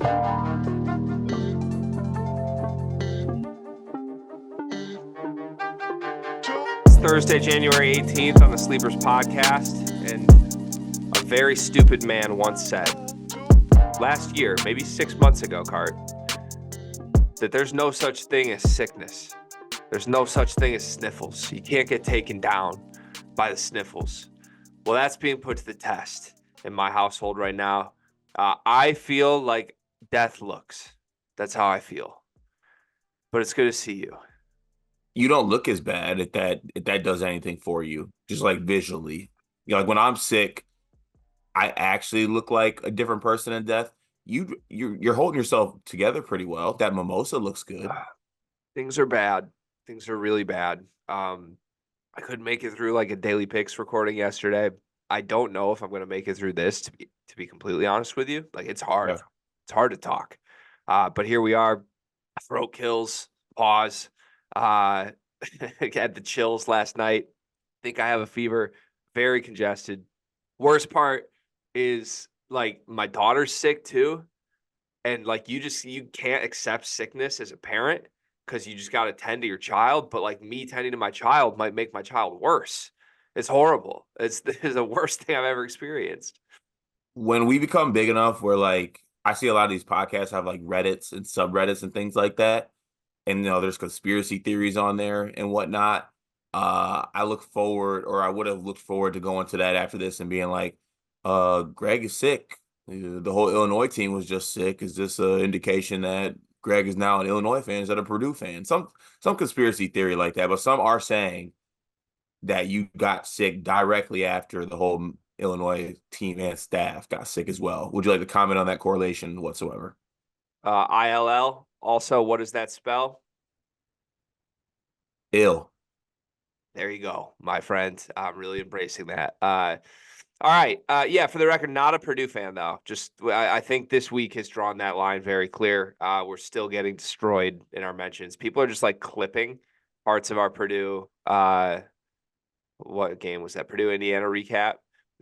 It's Thursday, January 18th on the Sleepers podcast, and a very stupid man once said last year, maybe 6 months ago, Cart, that there's no such thing as sickness. There's no such thing as sniffles. You can't get taken down by the sniffles. Well, that's being put to the test in my household right now. I feel like death looks. That's how I feel. But it's good to see you. You don't look as bad if that does anything for you, just like visually. Like when I'm sick, I actually look like a different person in death. You're holding yourself together pretty well. That mimosa looks good. Things are bad. Things are really bad. I couldn't make it through like a Daily Picks recording yesterday. I don't know if I'm going to make it through this, to be completely honest with you. Like, it's hard. Yeah. It's hard to talk. But here we are. Throat kills. Pause. Had the chills last night. Think I have a fever. Very congested. Worst part is, like, my daughter's sick too. And, like, you can't accept sickness as a parent because you just got to tend to your child. But, like, me tending to my child might make my child worse. It's horrible. It's the worst thing I've ever experienced. When we become big enough where, like, I see a lot of these podcasts have like Reddits and subreddits and things like that. And there's conspiracy theories on there and whatnot. I look forward, or I would have looked forward to going to that after this and being like, Greg is sick. The whole Illinois team was just sick. Is this an indication that Greg is now an Illinois fan instead of a Purdue fan? Some conspiracy theory like that, but some are saying that you got sick directly after the whole Illinois team and staff got sick as well. Would you like to comment on that correlation whatsoever? ILL. Also, what does that spell? Ill. There you go, my friend. I'm really embracing that. All right. Yeah, for the record, not a Purdue fan, though. Just I think this week has drawn that line very clear. We're still getting destroyed in our mentions. People are just like clipping parts of our Purdue. What game was that? Purdue, Indiana recap.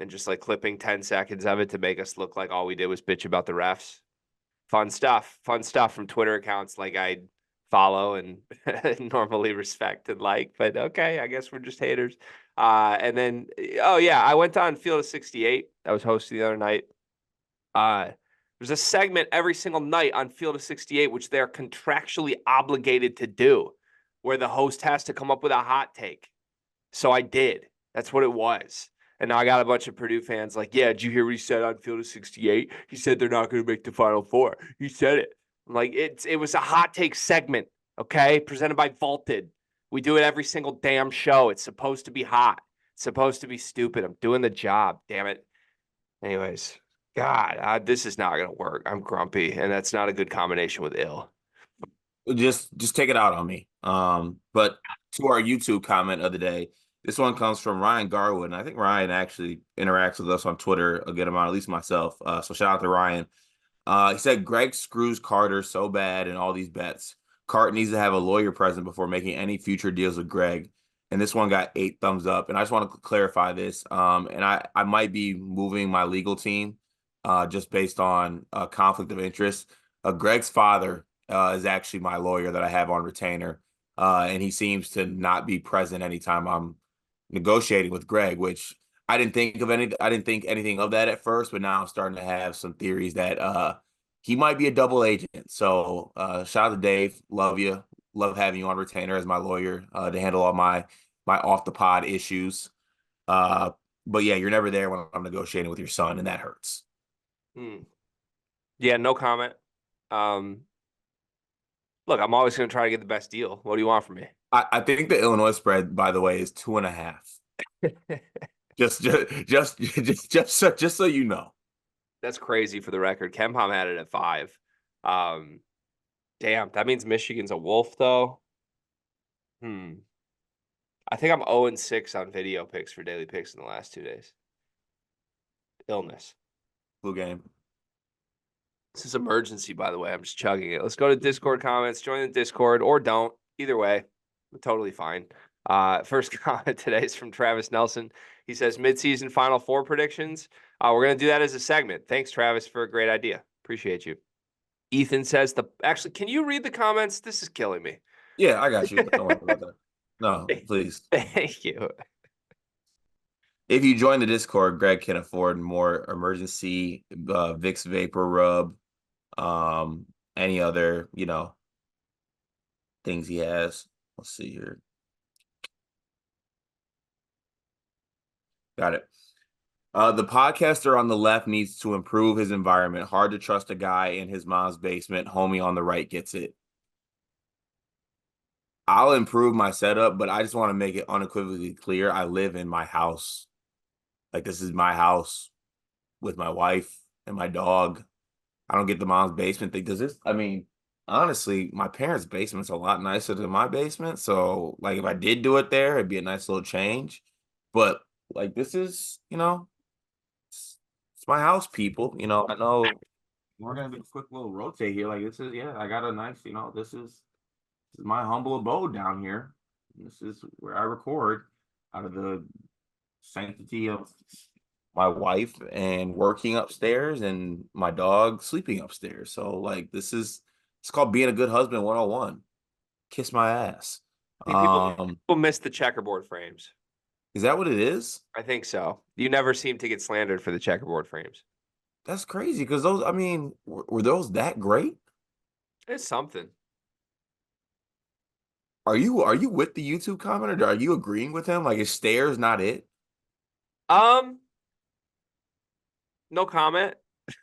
And just like clipping 10 seconds of it to make us look like all we did was bitch about the refs. Fun stuff from Twitter accounts like I follow and normally respect and like, but okay, I guess we're just haters. And then, oh yeah, I went on Field of 68. I was hosting the other night. There's a segment every single night on Field of 68, which they're contractually obligated to do, where the host has to come up with a hot take. So I did. That's what it was. And now I got a bunch of Purdue fans like, yeah, did you hear what he said on Field of 68? He said they're not going to make the Final Four. He said it. I'm like, it was a hot take segment, okay, presented by Vaulted. We do it every single damn show. It's supposed to be hot. It's supposed to be stupid. I'm doing the job, damn it. Anyways, God, this is not going to work. I'm grumpy, and that's not a good combination with ill. Just take it out on me. But to our YouTube comment of the day, this one comes from Ryan Garwood, and I think Ryan actually interacts with us on Twitter a good amount, at least myself. So shout out to Ryan. He said Greg screws Carter so bad in all these bets. Cart needs to have a lawyer present before making any future deals with Greg. And this one got 8 thumbs up. And I just want to clarify this. And I might be moving my legal team just based on conflict of interest. Greg's father is actually my lawyer that I have on retainer. And he seems to not be present anytime I'm negotiating with Greg, which I didn't think anything of that at first, but now I'm starting to have some theories that he might be a double agent. So shout out to Dave. Love you. Love having you on retainer as my lawyer to handle all my off the pod issues. But yeah, you're never there when I'm negotiating with your son, and that hurts. Yeah, no comment. Look, I'm always going to try to get the best deal. What do you want from me? I think the Illinois spread, by the way, is 2.5. just so you know. That's crazy for the record. KenPom had it at 5. Damn, that means Michigan's a wolf, though. I think I'm 0-6 on video picks for daily picks in the last 2 days. Illness. Flu game. This is emergency, by the way. I'm just chugging it. Let's go to Discord comments. Join the Discord or don't. Either way, totally fine. First comment today is from Travis Nelson. He says, midseason Final Four predictions. We're going to do that as a segment. Thanks, Travis, for a great idea. Appreciate you. Ethan says actually, can you read the comments? This is killing me. Yeah, I got you. Don't worry about that. No, please. Thank you. If you join the Discord, Greg can afford more emergency Vicks Vapor Rub, um, any other, things he has. Let's see here. Got it. The podcaster on the left needs to improve his environment. Hard to trust a guy in his mom's basement. Homie on the right gets it. I'll improve my setup, but I just want to make it unequivocally clear. I live in my house. Like, this is my house with my wife and my dog. I don't get the mom's basement thing. Does this? I mean, honestly, my parents' basement's a lot nicer than my basement. So, like, if I did do it there, it'd be a nice little change. But like, this is, it's my house, people. I know we're gonna do a quick little rotate here. Like, this is, yeah, I got a nice, this is my humble abode down here. This is where I record out of the sanctity of my wife and working upstairs and my dog sleeping upstairs. So like it's called being a good husband 101. Kiss my ass. I think people miss the checkerboard frames. Is that what it is? I think so. You never seem to get slandered for the checkerboard frames. That's crazy because those, I mean, were those that great? It's something. Are you with the YouTube commenter? Are you agreeing with him? Like, is stairs not it? No comment.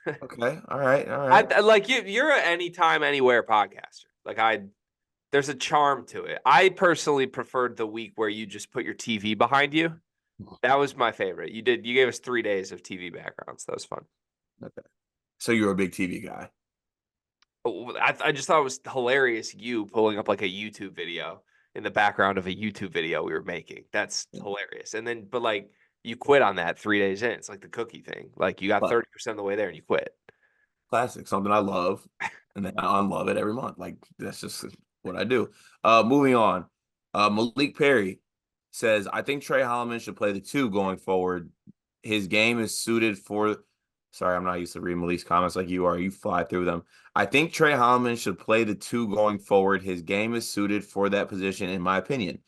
Okay, all right, all right. I like you're an anytime, anywhere podcaster. There's a charm to it. I personally preferred the week where you just put your TV behind you. That was my favorite. You gave us 3 days of TV backgrounds. That was fun. Okay. So you're a big TV guy. I just thought it was hilarious you pulling up like a YouTube video in the background of a YouTube video we were making. That's hilarious. And then, but like you quit on that 3 days in. It's like the cookie thing. Like you got 30% of the way there and you quit. Classic, something I love, and then I unlove it every month. Like, that's just what I do. Moving on. Malik Perry says, I think Trey Holloman should play the 2 going forward. His game is suited for. Sorry, I'm not used to reading Malik's comments like you are. You fly through them. I think Trey Holloman should play the 2 going forward. His game is suited for that position, in my opinion.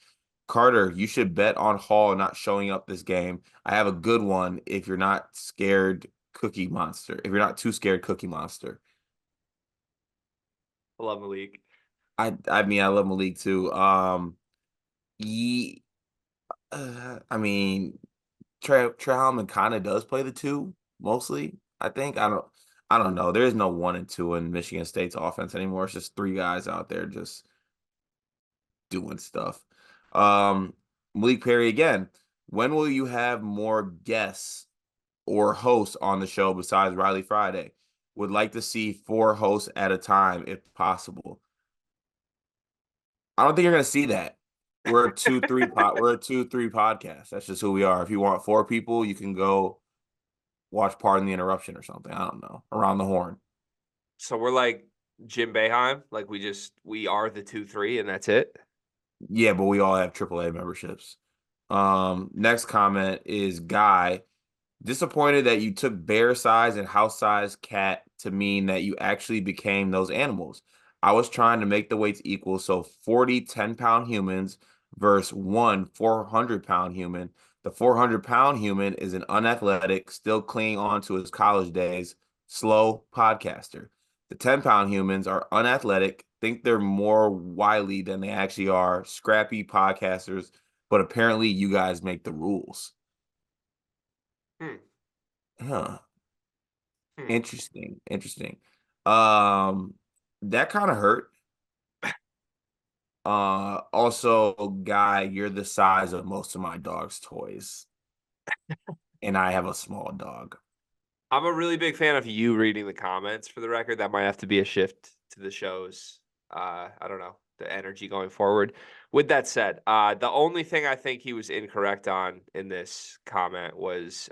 Carter, you should bet on Hall not showing up this game. I have a good one if you're not scared, Cookie Monster. If you're not too scared, Cookie Monster. I love Malik. I mean, I love Malik too. He, I mean, Trey Holloman kind of does play the 2 mostly. I think I don't know. There is no 1 and 2 in Michigan State's offense anymore. It's just 3 guys out there just doing stuff. Malik Perry again. When will you have more guests or hosts on the show besides Riley Friday? Would like to see 4 hosts at a time if possible. I don't think you're gonna see that. We're a 2-3 we're a 2-3 podcast. That's just who we are. If you want 4 people, you can go watch Pardon the Interruption or something. I don't know. Around the Horn. So we're like Jim Boeheim. Like we are the 2-3 and that's it. Yeah, but we all have AAA memberships. Next comment is Guy. Disappointed that you took bear size and house size cat to mean that you actually became those animals. I was trying to make the weights equal, so 40 10-pound humans versus 1 400-pound human. The 400-pound human is an unathletic, still clinging on to his college days, slow podcaster. The 10-pound humans are unathletic, think they're more wily than they actually are, scrappy podcasters, but apparently you guys make the rules. Huh. Interesting. That kind of hurt. Also, Guy, you're the size of most of my dog's toys. And I have a small dog. I'm a really big fan of you reading the comments for the record. That might have to be a shift to the show's I don't know, the energy going forward. With that said, the only thing I think he was incorrect on in this comment was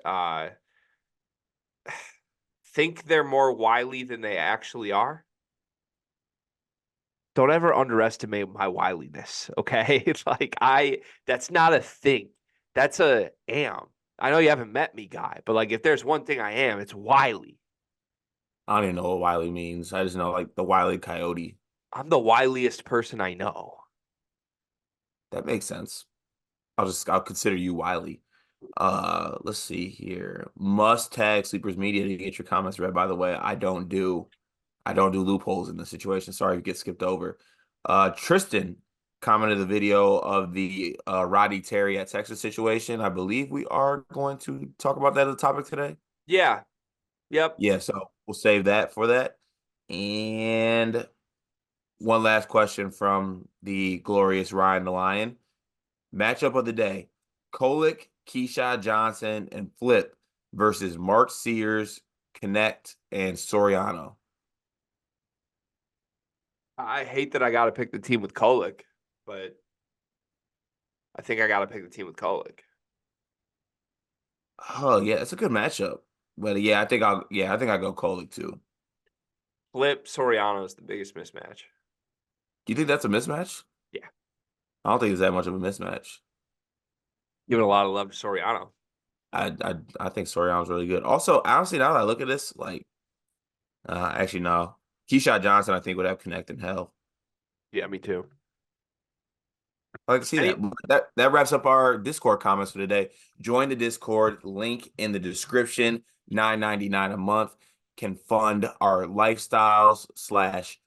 think they're more wily than they actually are. Don't ever underestimate my wiliness, okay? It's like that's not a thing. That's a am. I know you haven't met me, Guy, but like if there's one thing I am, it's wily. I don't even know what Wiley means. I just know like the Wile E. Coyote. I'm the wiliest person I know. That makes sense. I'll consider you Wiley. Let's see here. Must tag Sleepers Media to get your comments read. By the way, I don't do loopholes in this situation. Sorry if you get skipped over. Tristan commented the video of the Rodney Terry at Texas situation. I believe we are going to talk about that as a topic today. Yeah. Yep. Yeah, so we'll save that for that. And one last question from the glorious Ryan the Lion. Matchup of the day: Kolick, Keyshawn Johnson, and Flip versus Mark Sears, Connect, and Soriano. I hate that I got to pick the team with Kolick, but I think I got to pick the team with Kolick. Oh yeah, it's a good matchup. But yeah, I think I'll go Kolick too. Flip Soriano is the biggest mismatch. Do you think that's a mismatch? Yeah. I don't think it's that much of a mismatch. Giving a lot of love to Soriano. I think Soriano's really good. Also, honestly, now that I look at this, like, actually no, Keyshawn Johnson I think would have Connect in hell. Yeah, me too. I like to see that. Any, That wraps up our Discord comments for today. Join the Discord, link in the description. $9.99 a month can fund our lifestyles slash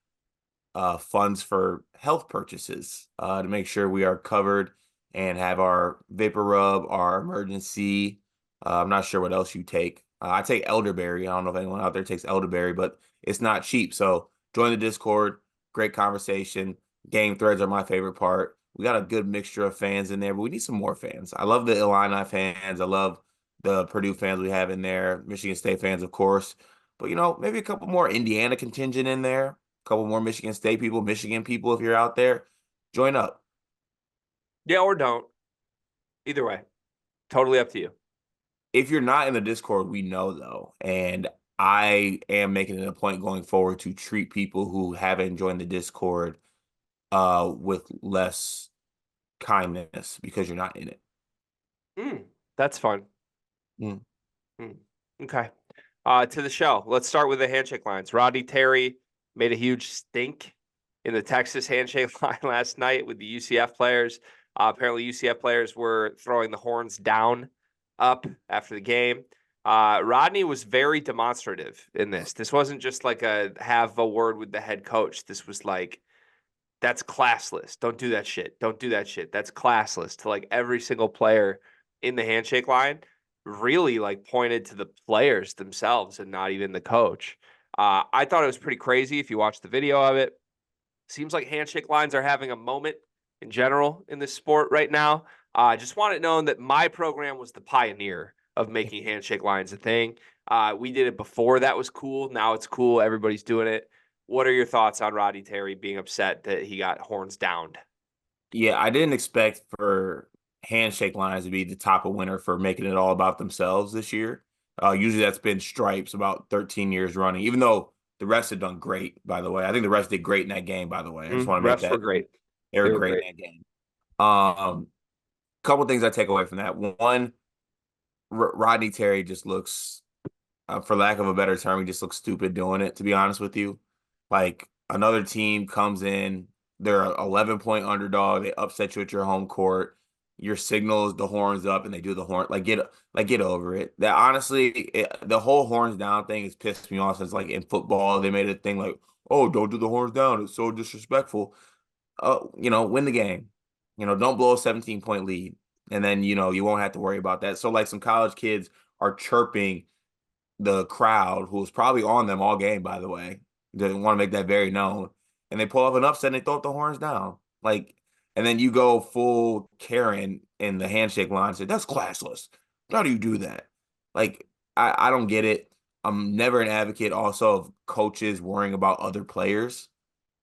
funds for health purchases to make sure we are covered and have our vapor rub, our emergency. I'm not sure what else you take. I take elderberry. I don't know if anyone out there takes elderberry, but it's not cheap. So join the Discord. Great conversation. Game threads are my favorite part. We got a good mixture of fans in there, but we need some more fans. I love the Illini fans. I love the Purdue fans we have in there. Michigan State fans, of course. But, maybe a couple more Indiana contingent in there, couple more Michigan State people, Michigan people, if you're out there, join up. yeah, or don't. Either way, totally up to you. If you're not in the Discord, we know though, and I am making it a point going forward to treat people who haven't joined the Discord with less kindness because you're not in it. That's fun. Mm. Okay. To the show. Let's start with the handshake lines. Rodney Terry made a huge stink in the Texas handshake line last night with the UCF players. Apparently, UCF players were throwing the horns down up after the game. Rodney was very demonstrative in this. This wasn't just like have a word with the head coach. This was like, that's classless. Don't do that shit. Don't do that shit. That's classless to like every single player in the handshake line. Really like pointed to the players themselves and not even the coach. I thought it was pretty crazy if you watch the video of it. Seems like handshake lines are having a moment in general in this sport right now. I just want it known that my program was the pioneer of making handshake lines a thing. We did it before that was cool. Now it's cool. Everybody's doing it. What are your thoughts on Rodney Terry being upset that he got horns downed? Yeah, I didn't expect for handshake lines to be the top of winner for making it all about themselves this year. Usually that's been Stripes about 13 years running, even though the rest have done great, by the way. I think the rest did great in that game, by the way. I just want to make Refs were that great. they were They were great great. in that game. Couple things I take away from that. One, Rodney Terry just looks, for lack of a better term, he just looks stupid doing it, to be honest with you. Like another team comes in, they're an 11-point underdog, they upset you at your home court. Your signal is the horns up, and they do the horn. Get over it. That honestly, the whole horns down thing has pissed me off since like in football they made a thing like, oh, don't do the horns down. It's so disrespectful. Win the game. Don't blow a 17-point lead. And then, you won't have to worry about that. So like some college kids are chirping the crowd who was probably on them all game, by the way. They want to make that very known. And they pull up an upset and they throw up the horns down. Like, and then you go full Karen in the handshake line and say, that's classless. How do you do that? Like, I don't get it. I'm never an advocate also of coaches worrying about other players.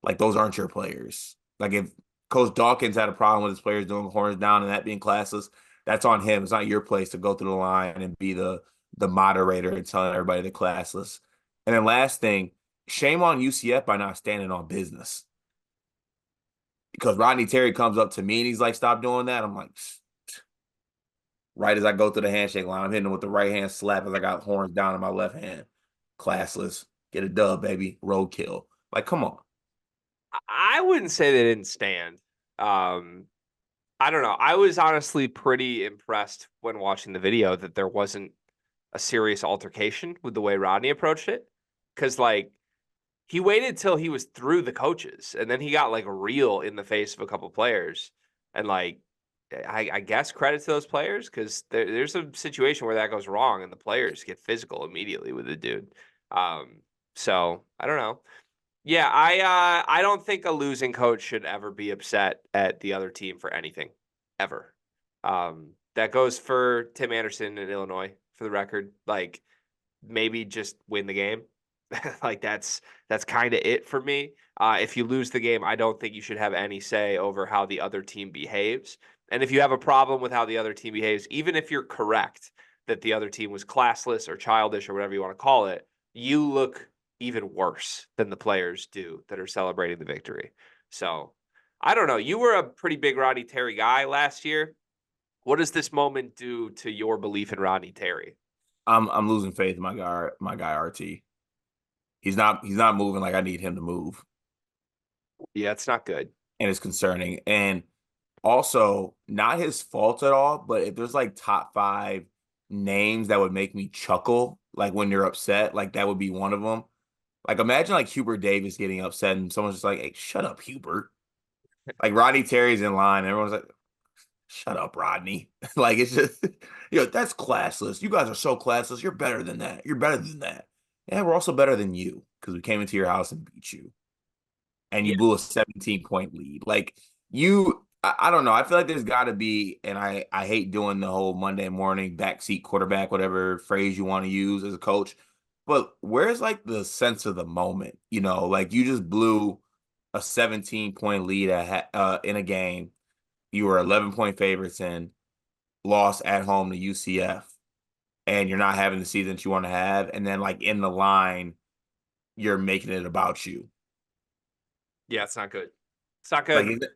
Like, those aren't your players. Like, if Coach Dawkins had a problem with his players doing horns down and that being classless, that's on him. It's not your place to go through the line and be the moderator and telling everybody they're classless. And then last thing, shame on UCF by not standing on business. Because Rodney Terry comes up to me and he's like, stop doing that. I'm like, right as I go through the handshake line, I'm hitting him with the right hand slap as I got horns down in my left hand. Classless. get a dub, baby, roadkill. Like, come on. I wouldn't say they didn't stand. I don't know. I was honestly pretty impressed when watching the video that there wasn't a serious altercation with the way Rodney approached it. Because, like, he waited till he was through the coaches and then he got like real in the face of a couple players. And, like, I guess credit to those players because there's a situation where that goes wrong and the players get physical immediately with the dude. So I don't know. Yeah, I don't think a losing coach should ever be upset at the other team for anything, ever. That goes for Tim Anderson in Illinois, for the record. Like, maybe just win the game. Like, that's kind of it for me. If you lose the game, I don't think you should have any say over how the other team behaves. And if you have a problem with how the other team behaves, even if you're correct that the other team was classless or childish or whatever you want to call it, you look even worse than the players do that are celebrating the victory. So I don't know. You were a pretty big Rodney Terry guy last year. What does this moment do to your belief in Rodney Terry? I'm losing faith in my guy RT. He's not moving like I need him to move, Yeah, it's not good. and it's concerning. And also, not his fault at all. But if there's like top five names that would make me chuckle, like when you're upset, like that would be one of them. Like imagine like Hubert Davis getting upset and someone's just like, "Hey, shut up, Hubert." Like Rodney Terry's in line, and everyone's like, "Shut up, Rodney." Like it's just, that's classless. You guys are so classless. You're better than that. You're better than that. Yeah, we're also better than you because we came into your house and beat you, and you Yeah. blew a 17-point lead. Like I don't know. I feel like there's got to be, and I hate doing the whole Monday morning backseat quarterback, whatever phrase you want to use as a coach. But where's like the sense of the moment? Like you just blew a 17-point lead in a game. You were 11-point favorites and lost at home to UCF, and you're not having the season that you want to have. And then like in the line, you're making it about you. Yeah, it's not good. It's not Like, good.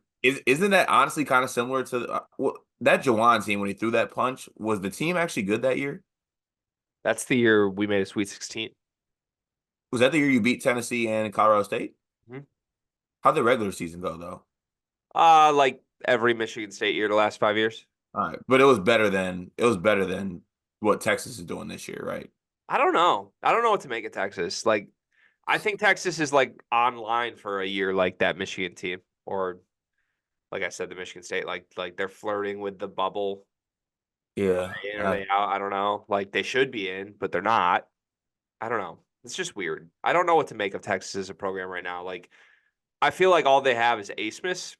isn't that honestly kind of similar to that Jawan team when he threw that punch? Was the team actually good that year? That's the year we made a Sweet 16. Was that the year you beat Tennessee and Colorado State? Mhm. How'd the regular season go though? Like every Michigan State year the last 5 years. All right, but it was better than what Texas is doing this year, right? I don't know. I don't know what to make of Texas. Like, I think Texas is like online for a year like that Michigan team, or like I said, the Michigan State. Like they're flirting with the bubble. Are Yeah, they in? Are they out? I don't know. Like they should be in, but they're not. I don't know. It's just weird. I don't know what to make of Texas as a program right now. Like, I feel like all they have is Asmus,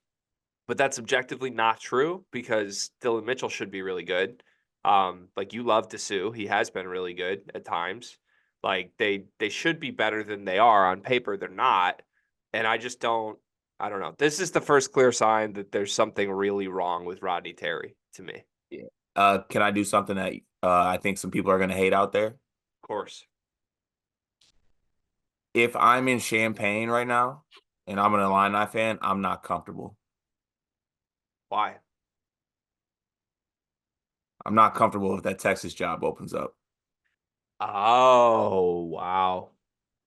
but that's objectively not true because Dylan Mitchell should be really good. Like you love Dessou. He has been really good at times. Like they should be better than they are on paper. They're not. And I don't know. This is the first clear sign that there's something really wrong with Rodney Terry to me. Of yeah. Can I do something that I think some people are going to hate out there? course. If I'm in Champaign right now and I'm an Illini fan, I'm not comfortable. Why? I'm not comfortable if that Texas job opens up. Oh, wow.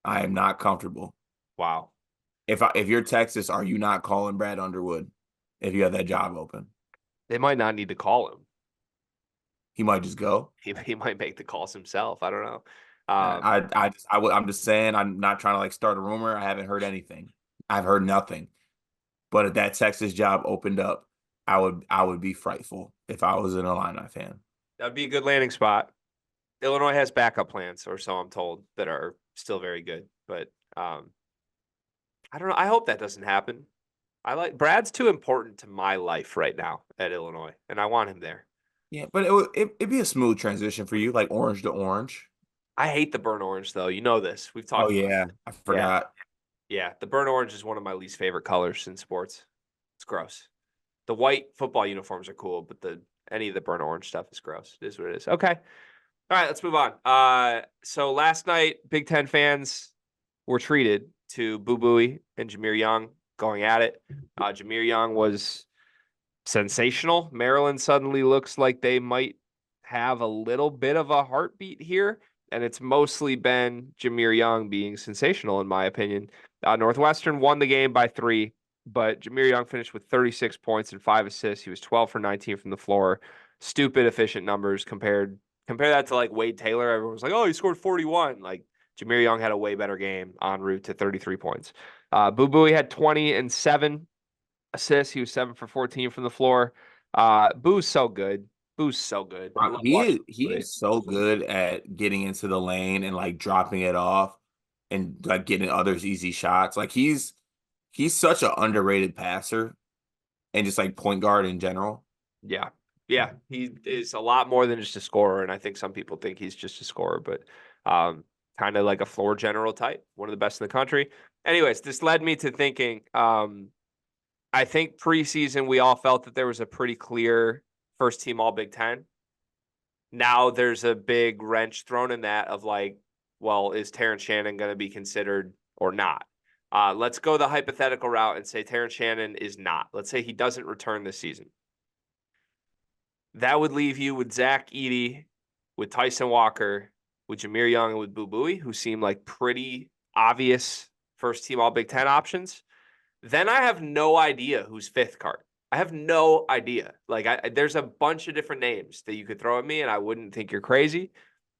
I am not comfortable. Wow. If you're Texas, are you not calling Brad Underwood if you have that job open? They might not need to call him. He might just go. He might make the calls himself. I don't know. I'm just saying. I'm not trying to like start a rumor. I haven't heard anything. I've heard nothing. But if that Texas job opened up, I would be frightful if I was an Illini fan. That'd be a good landing spot. Illinois has backup plans, or so I'm told, that are still very good. But I don't know. I hope that doesn't happen. I like Brad's too important to my life right now at Illinois, and I want him there. Yeah, but it'd be a smooth transition for you, like orange to orange. I hate the burnt orange, though. You know this. We've Oh talked about yeah, I it. Yeah. forgot. Yeah. The burnt orange is one of my least favorite colors in sports. It's gross. The white football uniforms are cool, but any of the burnt orange stuff is gross. It is what it is. Okay. All right, let's move on. So last night, Big Ten fans were treated to Boo Buie and Jameer Young going at it. Jameer Young was sensational. Maryland suddenly looks like they might have a little bit of a heartbeat here. and it's mostly been Jameer Young being sensational, in my opinion. Northwestern won the game by 3, but Jameer Young finished with 36 points and 5 assists. He was 12 for 19 from the floor. Stupid efficient numbers compare that to like Wade Taylor. Everyone was like, oh, he scored 41. Like Jameer Young had a way better game en route to 33 points. Boo Buie had 20 and 7 assists. He was 7 for 14 from the floor. Boo's so good. Boo's so good. I love watching He him play. is so good at getting into the lane and like dropping it off and like getting others easy shots. Like he's such an underrated passer and just like point guard in general. Yeah. Yeah. He is a lot more than just a scorer. And I think some people think he's just a scorer, but kind of like a floor general type, one of the best in the country. Anyways, this led me to thinking I think preseason we all felt that there was a pretty clear first team all Big Ten. Now there's a big wrench thrown in that of like, well, is Terrence Shannon going to be considered or not? Let's go the hypothetical route and say Terrence Shannon is not. Let's say he doesn't return this season. That would leave you with Zach Edey, with Tyson Walker, with Jameer Young, and with Boo Buie, who seem like pretty obvious first team all Big Ten options. Then I have no idea who's fifth card. I have no idea. Like, there's a bunch of different names that you could throw at me, and I wouldn't think you're crazy.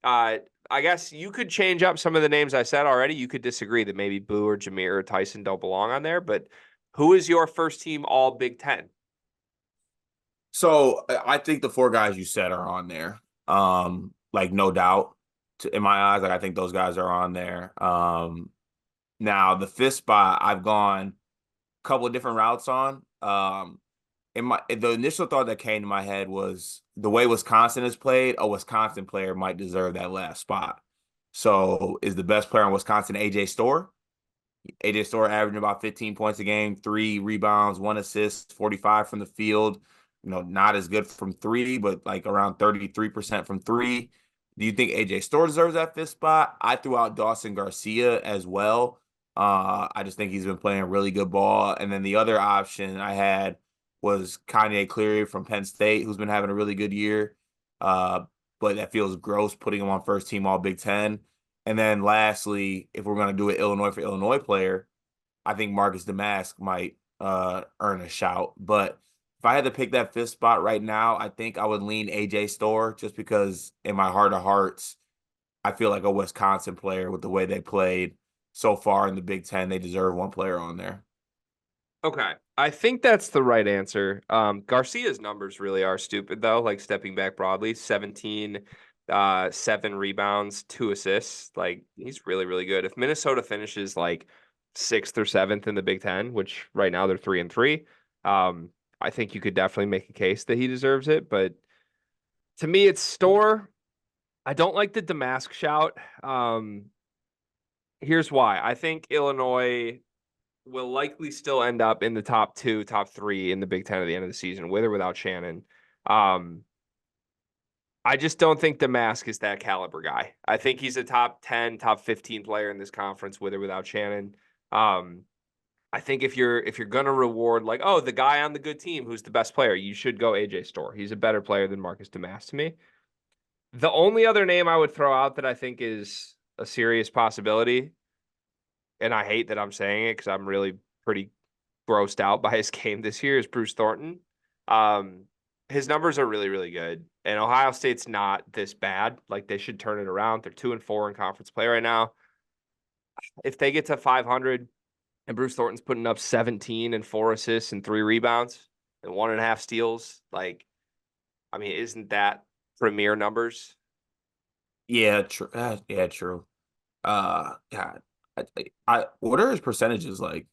I guess you could change up some of the names I said already. You could disagree that maybe Boo or Jameer or Tyson don't belong on there, but who is your first team all Big Ten? So I think the 4 guys you said are on there. Like no doubt in my eyes, like I think those guys are on there. Now the 5th spot I've gone a couple of different routes on. The initial thought that came to my head was the way Wisconsin has played, a Wisconsin player might deserve that last spot. So is the best player in Wisconsin AJ Storr? AJ Storr averaging about 15 points a game, 3 rebounds, 1 assist, 45 from the field. Not as good from 3, but like around 33% from 3. Do you think AJ Storr deserves that 5th spot? I threw out Dawson Garcia as well. I just think he's been playing really good ball. And then the other option I had was Kanye Cleary from Penn State, who's been having a really good year. But that feels gross putting him on first team all Big Ten. And then lastly, if we're going to do an Illinois for Illinois player, I think Marcus Damask might earn a shout. But if I had to pick that 5th spot right now, I think I would lean AJ Storr just because in my heart of hearts, I feel like a Wisconsin player with the way they played so far in the Big Ten, they deserve one player on there. Okay. I think that's the right answer. Garcia's numbers really are stupid though, like stepping back broadly, 17, 7 rebounds, 2 assists. Like he's really, really good. If Minnesota finishes like 6th or 7th in the Big Ten, which right now they're 3-3, I think you could definitely make a case that he deserves it. But to me, it's Storr. I don't like the Damask shout. Here's why. I think Illinois will likely still end up in the top 2, top 3 in the Big Ten at the end of the season, with or without Shannon. I just don't think Damask is that caliber guy. I think he's a top 10, top 15 player in this conference, with or without Shannon. I think if you're gonna reward like, oh, the guy on the good team who's the best player, you should go AJ Storr. He's a better player than Marcus Damask to me. The only other name I would throw out that I think is a serious possibility, and I hate that I'm saying it because I'm really pretty grossed out by his game this year, is Bruce Thornton. His numbers are really, really good. And Ohio State's not this bad. Like they should turn it around. They're 2-4 in conference play right now. If they get to 500 and Bruce Thornton's putting up 17 and 4 assists and 3 rebounds and 1.5 steals, like, I mean, isn't that premier numbers? Yeah, true. Yeah, true. God, what are his percentages like?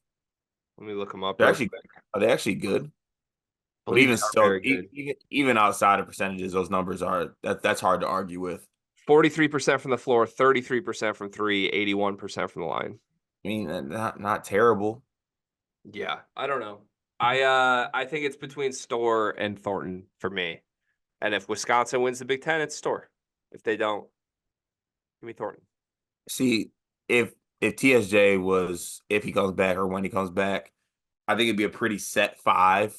Let me look them up They're real actually quick. are they actually good? I But believe even they are still, very good. even outside of percentages, those numbers are that's hard to argue with. 43% from the floor, 33% from 3, 81% from the line. I mean, not terrible. Yeah, I don't know. I think it's between Storr and Thornton for me. And if Wisconsin wins the Big Ten, it's Storr. If they don't, give me Thornton. See, if TSJ was if he comes back or when he comes back, I think it'd be a pretty set 5.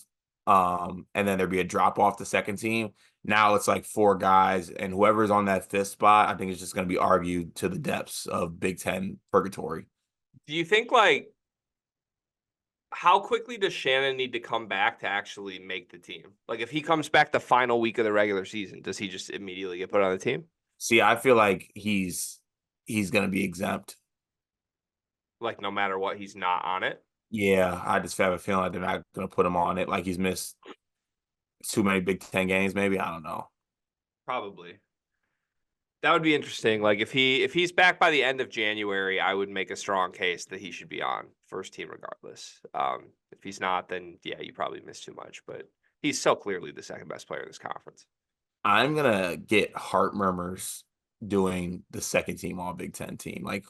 And then there'd be a drop off the second team. Now it's like 4 guys, and whoever's on that 5th spot, I think it's just going to be argued to the depths of Big Ten purgatory. Do you think like how quickly does Shannon need to come back to actually make the team? Like if he comes back the final week of the regular season, does he just immediately get put on the team? See, I feel like he's going to be exempt. Like no matter what, he's not on it. Yeah, I just have a feeling like they're not going to put him on it. Like he's missed too many Big Ten games, maybe. I don't know. Probably. That would be interesting. Like if he's back by the end of January, I would make a strong case that he should be on first team regardless. If he's not, then yeah, you probably missed too much. But he's so clearly the second best player in this conference. I'm going to get heart murmurs doing the second team All Big Ten team. Like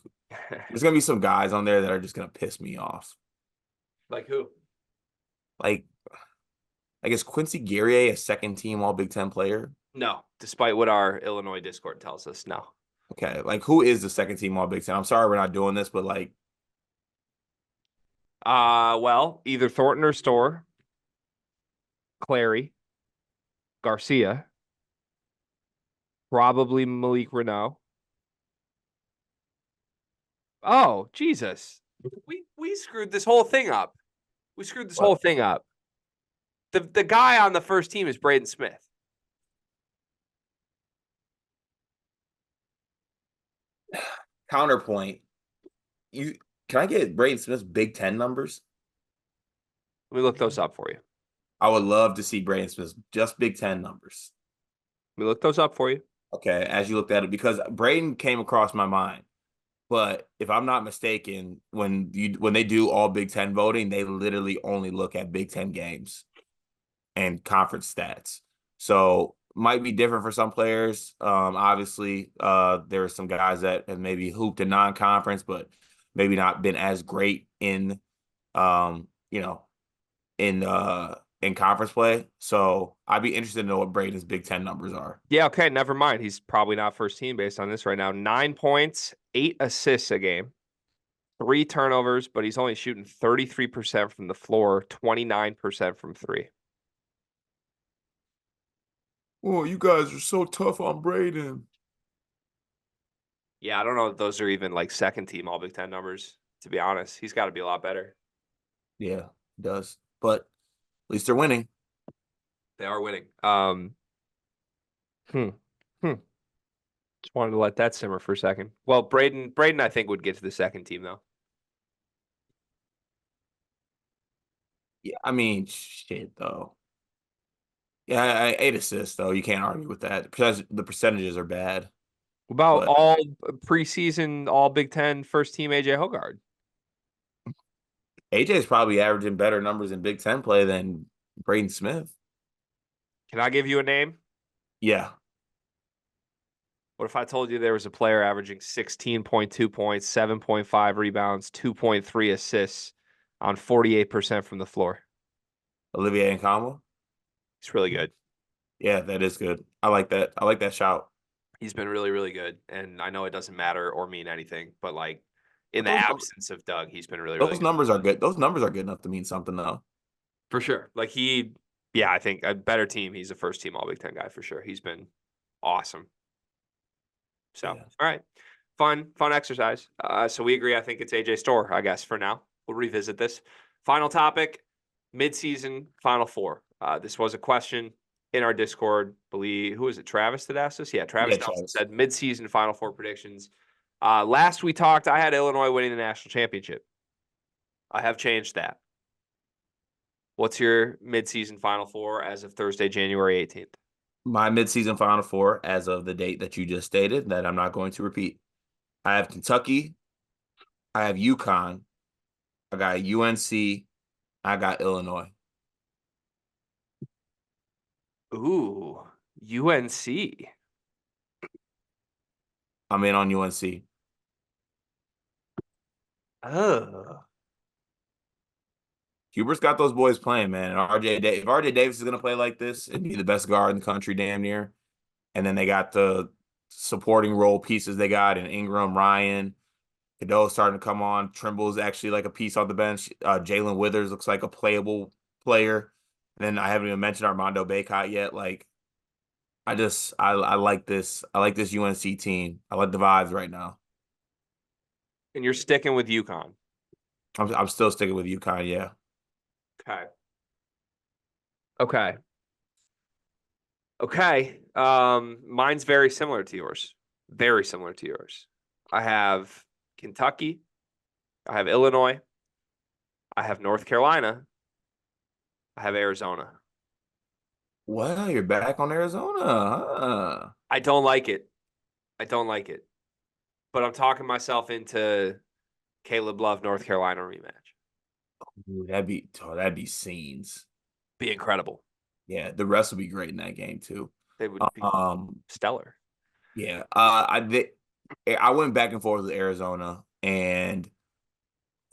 there's going to be some guys on there that are just going to piss me off. Like who? Like, I guess Quincy Guerrier, a second team All Big Ten player. No, despite what our Illinois Discord tells us, no. Okay, like who is the second team All Big Ten? I'm sorry we're not doing this, but like, Well, either Thornton or Storr, Clary, Garcia, probably Malik Renault. Oh, Jesus. We screwed this whole thing up. We screwed this whole thing up. The guy on the first team is Braden Smith. counterpoint. You can I get Braden Smith's Big Ten numbers? Let me look those up for you. I would love to see Braden Smith's just Big Ten numbers. Let me look those up for you. Okay, as you looked at it, because Braden came across my mind. But if I'm not mistaken, when they do all Big Ten voting, they literally only look at Big Ten games and conference stats. So might be different for some players. Obviously, there are some guys that have maybe hooped in non-conference, but maybe not been as great in, you know, in conference play. So I'd be interested to know what Braden's Big Ten numbers are. Yeah, okay, never mind. He's probably not first team based on this right now. 9 points, 8 assists a game, 3 turnovers, but he's only shooting 33% from the floor, 29% from 3. Oh, you guys are so tough on Braden. Yeah, I don't know if those are even like second team All Big Ten numbers, to be honest. He's got to be a lot better. Yeah, it does. But at least they're winning. They are winning. Just wanted to let that simmer for a second. Well, Braden, I think would get to the second team though. Yeah, I mean, shit though. Yeah, 8 assists though. You can't argue with that. The percentages are bad. What about But all preseason, all Big Ten first team AJ Hogard? AJ is probably averaging better numbers in Big Ten play than Braden Smith. Can I give you a name? Yeah. What if I told you there was a player averaging 16.2 points, 7.5 rebounds, 2.3 assists on 48% from the floor? Olivier Nkamhoua. He's really good. Yeah, that is good. I like that. I like that shout. He's been really, really good. And I know it doesn't matter or mean anything, but like in the Those absence of Doug, he's been really, really Those good. numbers are good. Those numbers are good enough to mean something though. For sure. Like I think a better team. He's a first team All Big Ten guy for sure. He's been awesome. So, Yeah. all right. Fun exercise. So we agree. I think it's AJ Storr, I guess, for now. We'll revisit this. Final topic, midseason Final Four. This was a question in our Discord. Believe who is it? Travis that asked us? Yeah, Travis Nelson said midseason Final Four predictions. Last we talked, I had Illinois winning the national championship. I have changed that. What's your midseason Final Four as of Thursday, January 18th? My midseason Final Four, as of the date that you just stated, that I'm not going to repeat. I have Kentucky. I have UConn. I got UNC. I got Illinois. Ooh, UNC. I'm in on UNC. Oh. Hubert's got those boys playing, man. And if RJ Davis is going to play like this and be the best guard in the country, damn near. And then they got the supporting role pieces they got in Ingram, Ryan. Cadeau's starting to come on. Trimble's actually like a piece on the bench. Jalen Withers looks like a playable player. And then I haven't even mentioned Armando Bacot yet. Like, I like this. I like this UNC team. I like the vibes right now. And you're sticking with UConn. I'm still sticking with UConn. Yeah. Okay. Okay. Okay. Mine's very similar to yours. Very similar to yours. I have Kentucky. I have Illinois. I have North Carolina. I have Arizona. Well, you're back on Arizona. Huh? I don't like it. I don't like it. But I'm talking myself into Caleb Love, North Carolina rematch. Ooh, that'd be scenes. Be incredible. Yeah, the rest would be great in that game too. They would be Um, stellar. yeah. I went back and forth with Arizona and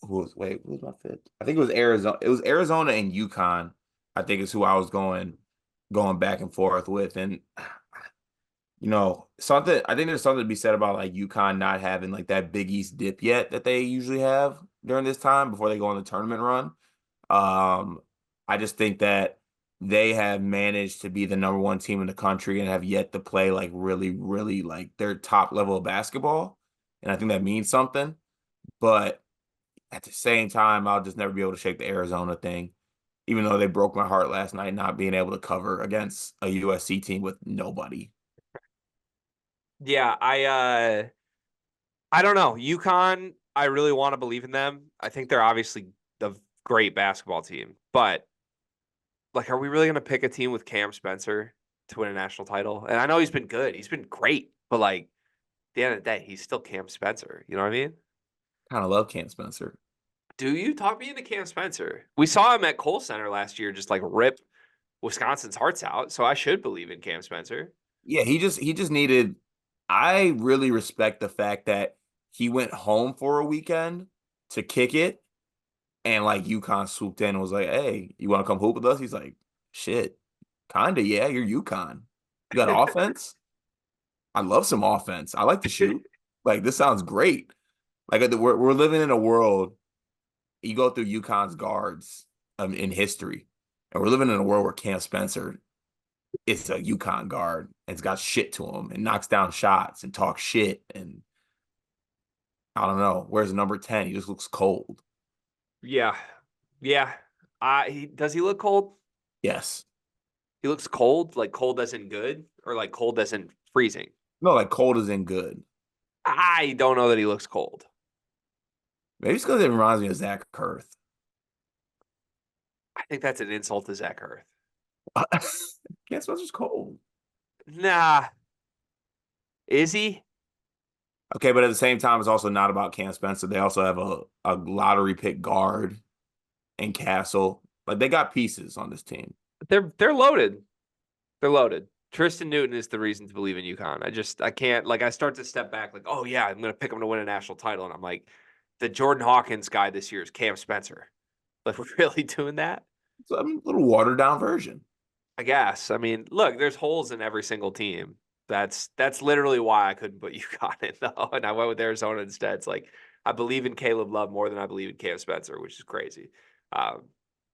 who was my fifth? I think it was Arizona. It was Arizona and UConn, I think is who I was going back and forth with. And something I think there's something to be said about like UConn not having like that Big East dip yet that they usually have during this time before they go on the tournament run. I just think that they have managed to be the number one team in the country and have yet to play like really, really like their top level of basketball. And I think that means something. But at the same time, I'll just never be able to shake the Arizona thing, even though they broke my heart last night not being able to cover against a USC team with nobody. Yeah, I don't know. UConn, I really want to believe in them. I think they're obviously a great basketball team, but like, are we really gonna pick a team with Cam Spencer to win a national title? And I know he's been good. He's been great, but like at the end of the day, he's still Cam Spencer. You know what I mean? Kind of love Cam Spencer. Do you talk me into Cam Spencer? We saw him at Kohl Center last year, just like rip Wisconsin's hearts out. So I should believe in Cam Spencer. Yeah, he just needed. I really respect the fact that he went home for a weekend to kick it, and like UConn swooped in and was like, "Hey, you want to come hoop with us?" He's like, "Shit, kinda, yeah. You're UConn. You got offense? I love some offense. I like to shoot. Like this sounds great. Like we're living in a world. You go through UConn's guards in history, and we're living in a world where Cam Spencer is a UConn guard and it's got shit to him and knocks down shots and talks shit and I don't know. Where's number 10? He just looks cold. Yeah, yeah. Does he look cold? Yes. He looks cold, like cold as in good, or like cold as in freezing. No, like cold is in good. I don't know that he looks cold. Maybe it's because it reminds me of Zach Kurth. I think that's an insult to Zach Ertz. Cam Spencer's cold. Nah, is he? Okay, but at the same time, it's also not about Cam Spencer. They also have a lottery pick guard in Castle. Like they got pieces on this team. They're loaded. They're loaded. Tristan Newton is the reason to believe in UConn. I can't like I start to step back like, oh yeah, I'm gonna pick him to win a national title. And I'm like, the Jordan Hawkins guy this year is Cam Spencer. Like we're really doing that? So I mean, a little watered down version. I guess. I mean, look, there's holes in every single team. That's literally why I couldn't put UConn in though. And I went with Arizona instead. It's like I believe in Caleb Love more than I believe in Cam Spencer, which is crazy. All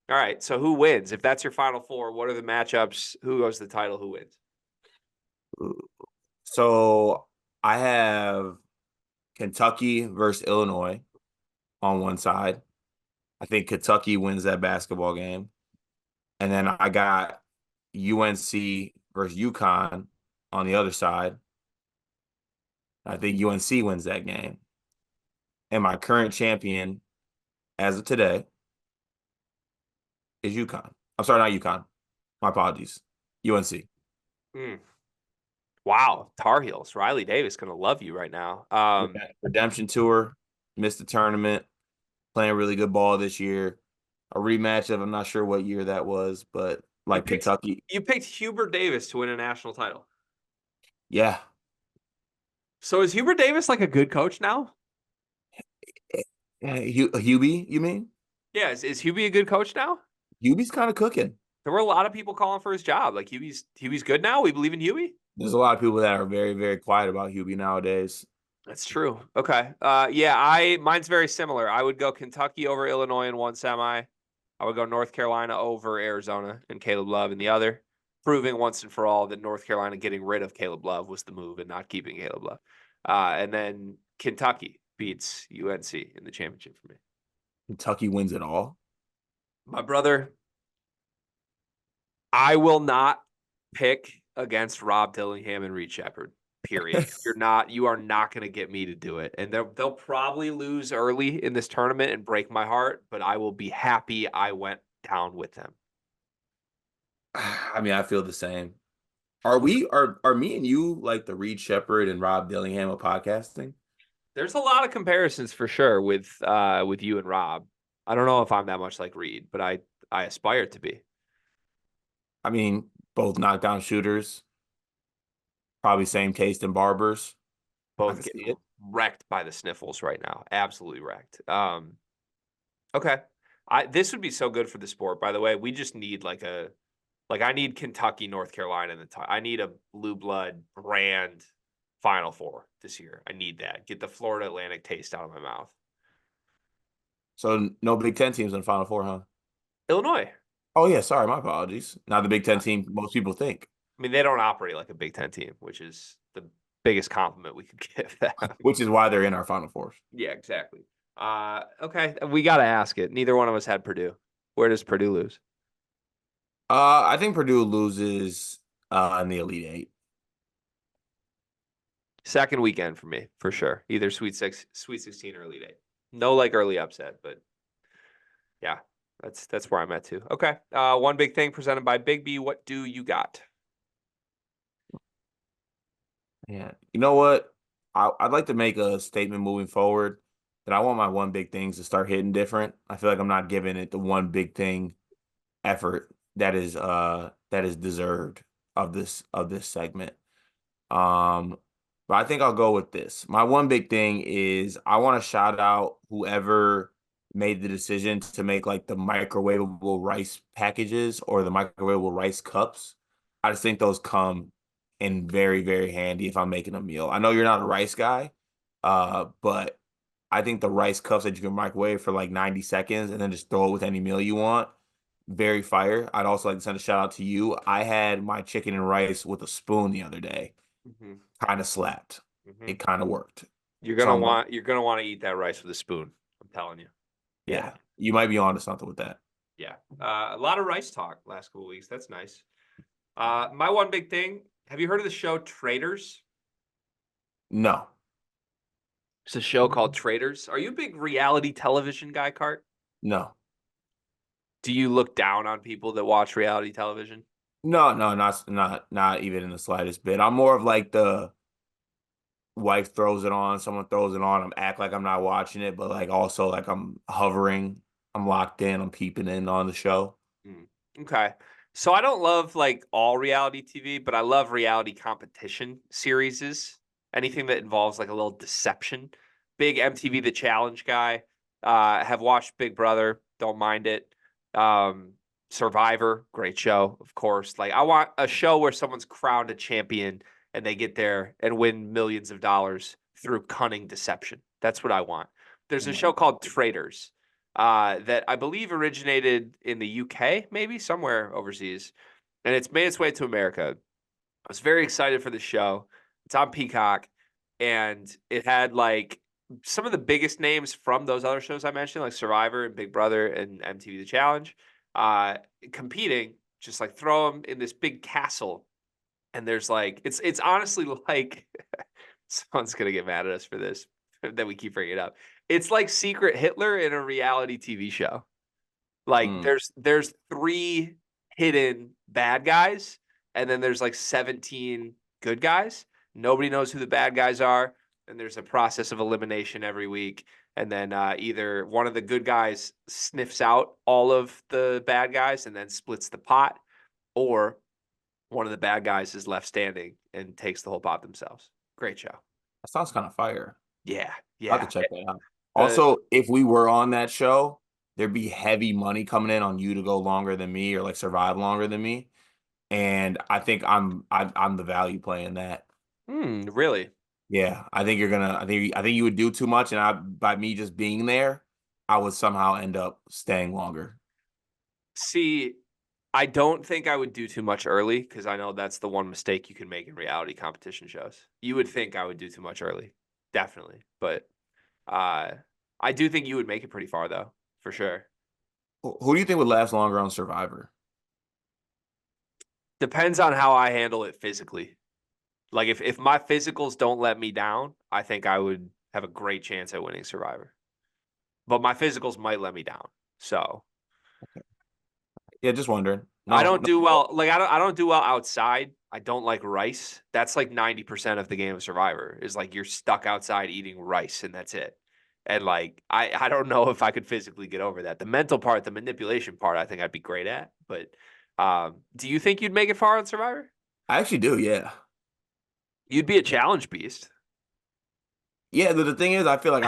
right. So who wins? If that's your final four, what are the matchups? Who goes to the title? Who wins? So I have Kentucky versus Illinois on one side. I think Kentucky wins that basketball game. And then I got UNC versus UConn on the other side. I think UNC wins that game. And my current champion as of today is UConn. I'm sorry, not UConn. My apologies. UNC. Mm. Wow, Tar Heels. Riley Davis gonna love you right now. Redemption tour, missed the tournament, playing really good ball this year. A rematch of I'm not sure what year that was, but like Kentucky. You picked Hubert Davis to win a national title. Yeah. So is Hubert Davis like a good coach now? Hubie, you mean? Yeah, is Hubie a good coach now? Hubie's kind of cooking. There were a lot of people calling for his job. Like Hubie's good now. We believe in Hubie. There's a lot of people that are very, very quiet about Hubie nowadays. That's true. Okay. Yeah, mine's very similar. I would go Kentucky over Illinois in one semi. I would go North Carolina over Arizona and Caleb Love in the other, proving once and for all that North Carolina getting rid of Caleb Love was the move and not keeping Caleb Love. And then Kentucky beats UNC in the championship for me. Kentucky wins it all. My brother, I will not pick against Rob Dillingham and Reed Shepherd. Period. You are not going to get me to do it. And they'll probably lose early in this tournament and break my heart, but I will be happy I went down with them. I mean, I feel the same. Are me and you like the Reed Shepherd and Rob Dillingham of podcasting? There's a lot of comparisons for sure with you and Rob. I don't know if I'm that much like Reed, but I aspire to be. I mean, both knockdown shooters, probably same taste in barbers. I Both can get see it. wrecked by the sniffles right now. Absolutely wrecked. Okay. This would be so good for the sport, by the way. We just need I need Kentucky, North Carolina in the top. I need a blue blood brand Final Four this year. I need that. Get the Florida Atlantic taste out of my mouth. So no Big Ten teams in the Final Four, huh? Illinois. Oh yeah, sorry, my apologies. Not the Big Ten team most people think. I mean, they don't operate like a Big Ten team, which is the biggest compliment we could give them. Which is why they're in our Final Fours. Yeah, exactly. Okay, we got to ask it. Neither one of us had Purdue. Where does Purdue lose? I think Purdue loses in the Elite Eight. Second weekend for me, for sure. Either Sweet 16 or Elite Eight. No early upset, but yeah, that's where I'm at too. Okay. One big thing presented by Big B. What do you got? Yeah. You know what? I'd like to make a statement moving forward that I want my one big things to start hitting different. I feel like I'm not giving it the one big thing effort that is deserved of this segment. But I think I'll go with this. My one big thing is I want to shout out whoever made the decision to make like the microwavable rice packages or the microwavable rice cups. I just think those come in very, very handy if I'm making a meal. I know you're not a rice guy, but I think the rice cups that you can microwave for like 90 seconds and then just throw it with any meal you want, very fire. I'd also like to send a shout out to you. I had my chicken and rice with a spoon the other day. Mm-hmm. Kind of slapped. Mm-hmm. It kind of worked. You're gonna want to eat that rice with a spoon. I'm telling you. Yeah, you might be onto something with that. Yeah, a lot of rice talk last couple of weeks. That's nice. My one big thing. Have you heard of the show Traitors? No. It's a show called Traitors. Are you a big reality television guy, Cart? No. Do you look down on people that watch reality television? No, not even in the slightest bit. I'm more of like the wife throws it on, someone throws it on, I'm act like I'm not watching it, but like also like I'm hovering, I'm locked in, I'm peeping in on the show. Okay. So I don't love all reality TV, but I love reality competition series. Anything that involves like a little deception. Big MTV The Challenge guy. Have watched Big Brother, don't mind it. Survivor, great show, of course. I want a show where someone's crowned a champion and they get there and win millions of dollars through cunning deception. That's what I want. There's a show called Traitors that I believe originated in the UK, maybe somewhere overseas, and it's made its way to America. I was very excited for the show. It's on Peacock, and it had some of the biggest names from those other shows I mentioned, like Survivor and Big Brother and MTV The Challenge, competing. Just throw them in this big castle, and there's it's honestly like someone's gonna get mad at us for this that we keep bringing it up. It's like Secret Hitler in a reality TV show. There's 3 hidden bad guys, and then there's 17 good guys. Nobody knows who the bad guys are, and there's a process of elimination every week. And then either one of the good guys sniffs out all of the bad guys and then splits the pot, or one of the bad guys is left standing and takes the whole pot themselves. Great show. That sounds kind of fire. Yeah. I have to check that out. Also, if we were on that show, there'd be heavy money coming in on you to go longer than me or survive longer than me. And I think I'm the value playing that. Really? Yeah, I think you would do too much, and by me just being there, I would somehow end up staying longer. See, I don't think I would do too much early because I know that's the one mistake you can make in reality competition shows. You would think I would do too much early, definitely, but I do think you would make it pretty far though, for sure. Who do you think would last longer on Survivor? Depends on how I handle it physically. Like if my physicals don't let me down, I think I would have a great chance at winning Survivor. But my physicals might let me down. So Yeah, just wondering. I No, don't no. do well. Like I don't do well outside. I don't like rice. That's like 90% of the game of Survivor is like you're stuck outside eating rice and that's it. And like I don't know if I could physically get over that. The mental part, the manipulation part, I think I'd be great at. But do you think you'd make it far on Survivor? I actually do. Yeah. You'd be a challenge beast. Yeah. The thing is, I feel like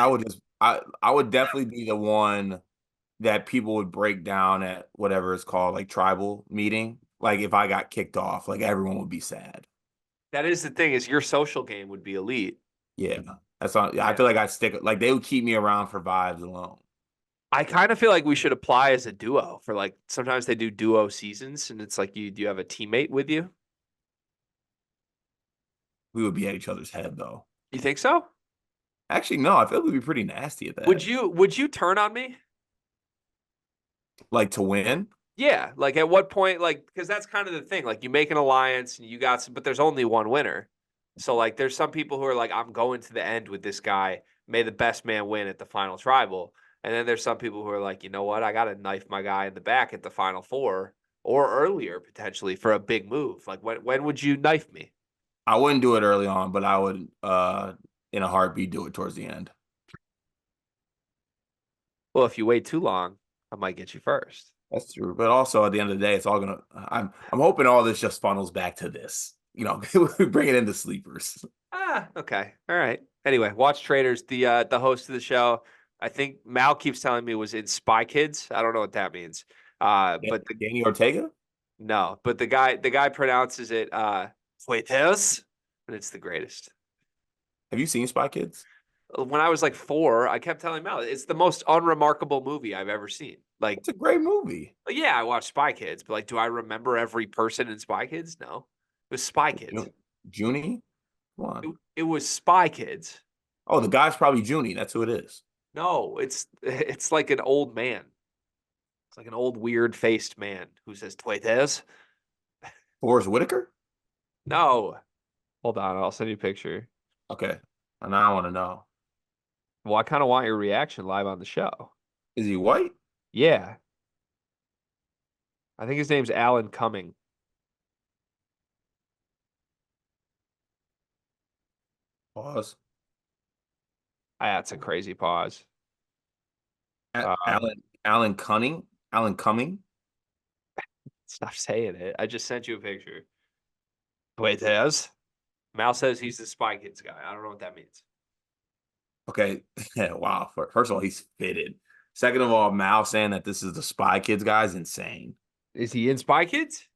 I would definitely be the one that people would break down at whatever it's called, like tribal meeting. Like if I got kicked off, like everyone would be sad. That is the thing is your social game would be elite. Yeah. That's not, I Yeah. feel like I stick, like they would keep me around for vibes alone. I kind of feel like we should apply as a duo for like sometimes they do duo seasons and it's like you do you have a teammate with you? We would be at each other's head though. You think so? Actually, no, I feel like we'd be pretty nasty at Would that. you turn on me? Like to win. Yeah, like at what point like because that's kind of the thing. Like you make an alliance and you got some but there's only one winner. So like there's some people who are like I'm going to the end with this guy. May the best man win at the final tribal. And then there's some people who are like, "You know what? I got to knife my guy in the back at the final four or earlier potentially for a big move." Like when would you knife me? I wouldn't do it early on, but I would in a heartbeat do it towards the end. Well, if you wait too long, I might get you first. That's true. But also at the end of the day, it's all gonna I'm hoping all this just funnels back to this. You know, bring it into sleepers. Ah, okay. All right. Anyway, watch Traders, the host of the show. I think Mal keeps telling me was in Spy Kids. I don't know what that means. But Danny Ortega? no, but the guy pronounces it Fuetes, and it's the greatest. Have you seen Spy Kids? When I was like 4, I kept telling Mal it's the most unremarkable movie I've ever seen. Like, It's a great movie. yeah, I watched Spy Kids, but like, do I remember every person in Spy Kids? No, it was Spy Kids. Junie? Come It, on. it was Spy Kids. Oh, the guy's probably Junie. That's who it is. No, it's like an old man. It's like an old weird faced man who says Tuetes. Forrest Whitaker? No. Hold on, I'll send you a picture. Okay. And now I want to know. Well, I kind of want your reaction live on the show. Is he white? Yeah. I think his name's Alan Cumming. Pause. That's a crazy pause. Um, Alan Cunning? Alan Cumming? Stop saying it. I just sent you a picture. Tuetes. Mal says he's the Spy Kids guy. I don't know what that means. Okay. Wow. First of all, he's fitted. Second of all, Mal saying that this is the Spy Kids guy is insane. Is he in Spy Kids?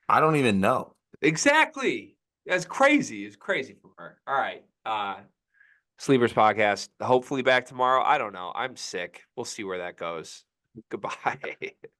I don't even know. Exactly. That's crazy. It's crazy from her. All right. Sleepers podcast. Hopefully back tomorrow. I don't know. I'm sick. We'll see where that goes. Goodbye.